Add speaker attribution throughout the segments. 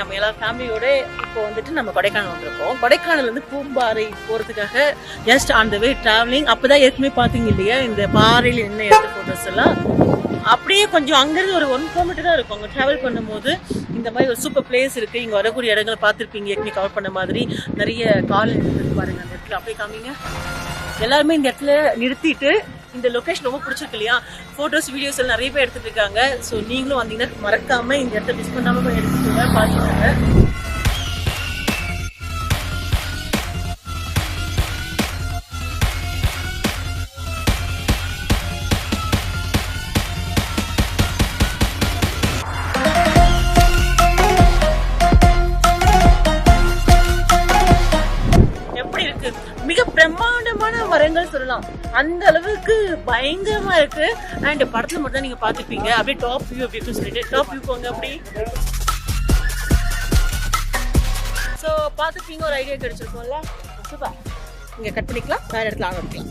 Speaker 1: நம்ம எல்லா ஃபேமிலியோட இப்போ வந்துட்டு நம்ம கொடைக்கானல் வந்திருக்கோம். கொடைக்கானல் வந்து பூம்பாறை போகிறதுக்காக just on the way travelling. அப்போ தான் ஏற்கனவே பார்த்தீங்க இல்லையா இந்த பாறையில் என்ன எடுத்த ஃபோட்டோஸ் எல்லாம். அப்படியே கொஞ்சம் அங்கேருந்து ஒரு 1 கிலோமீட்டர் தான் இருக்கும். அங்கே ட்ராவல் பண்ணும்போது இந்த மாதிரி ஒரு சூப்பர் பிளேஸ் இருக்குது. இங்கே வரக்கூடிய இடங்களை பார்த்துருப்பீங்க, ஏற்கனவே கவர் பண்ண மாதிரி நிறைய காலேஜ் இருக்குது பாருங்கள் அந்த இடத்துல. அப்படியே காமிங்க. எல்லாருமே இந்த இடத்துல நிறுத்திட்டு இந்த லொகேஷன் ரொம்ப பிடிச்சிருக்கு இல்லையா, ஃபோட்டோஸ் வீடியோஸ் எல்லாம் நிறைய பேர் எடுத்துட்டு இருக்காங்க. ஸோ நீங்களும் வந்தீங்கன்னா மறக்காம இந்த இடத்த மிஸ் பண்ணாம போய் எடுத்துட்டு பார்த்துக்கோங்க. மிக பிரம்மாண்டமான மரங்கள் சொல்லலாம், அந்த அளவுக்கு பயங்கரமா இருக்கு. அண்ட் படத்துல மட்டும் தான் நீங்க பாத்துப்பீங்க. அப்படியே டாப் வியூ அப்படின்னு சொல்லிட்டு டாப் வியூ போங்க அப்படி. ஸோ பாத்துப்பீங்க, ஒரு ஐடியா கிடைச்சிருக்கோம்ல. சூப்பர். இங்க கட் பண்ணிக்கலாம், வேற இடத்துல ஆரம்பிக்கலாம்.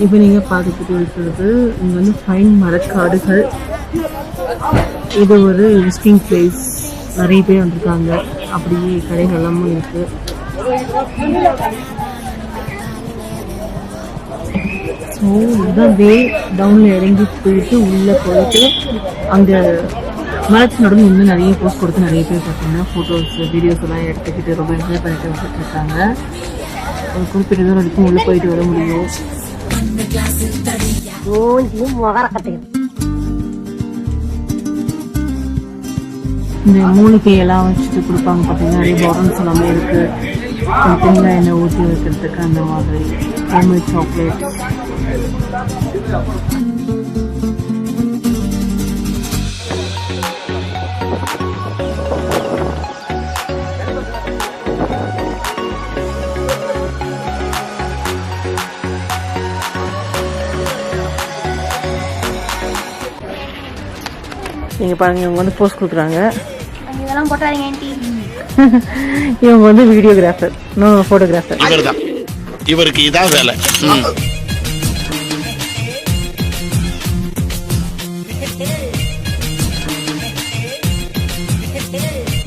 Speaker 1: இப்போ நீங்க பார்த்துக்கிட்டு இருக்கிறது இங்க வந்து ஃபைன் மரக்காடுகள். இது ஒரு விசிட்டிங் பிளேஸ், நிறைய பேர் வந்திருக்காங்க. அப்படியே கடைகள் எல்லாமே இருக்கு. ஸோ இதுதான் வே டவுன்ல இறங்கி போயிட்டு உள்ள போயிட்டு அங்கே மரத்து நடுவில் இன்னும் நிறைய போஸ்ட் கொடுத்து நிறைய பேர் பார்த்தீங்கன்னா ஃபோட்டோஸ் வீடியோஸ் எல்லாம் எடுத்துக்கிட்டு ரொம்ப என்ஜாய் பண்ணிட்டு வந்துட்டு இருக்காங்க. ஒரு குறிப்பிட்ட தூரம் வரைக்கும் உள்ள போயிட்டு வர முடியும். இந்த மூலிகையெல்லாம் வச்சுட்டு கொடுப்பாங்க பார்த்தீங்கன்னா, நிறைய பாட்டில்ஸ் எல்லாமே இருக்கு. தேங்காய் எண்ணெய் ஊற்றி வைக்கிறதுக்கு அந்த மாதிரி ஹோம்மேட் சாக்லேட். நீங்க பாருங்க, இவங்க வந்து போஸ்ட் கொடுக்குறாங்க.
Speaker 2: இதெல்லாம் போட்டாதீங்க ஆண்டி.
Speaker 1: இவங்க வந்து வீடியோகிராஃபர், நோ போட்டோகிராஃபர்.
Speaker 3: இவர்தான், இவருக்கு இதான் வேலை.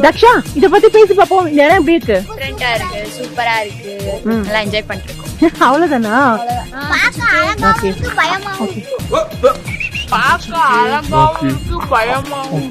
Speaker 1: தக்ஷா, இத பத்தி பேசி பாப்போம். இந்த இடம் எப்படி இருக்கு?
Speaker 2: டிஃபரெண்டா இருக்கு, சூப்பரா இருக்கு, நல்லா என்ஜாய் பண்ணிட்டு இருக்கோம்.
Speaker 1: அவ்வளவுதானா?
Speaker 2: பயமா
Speaker 1: பயமாவும்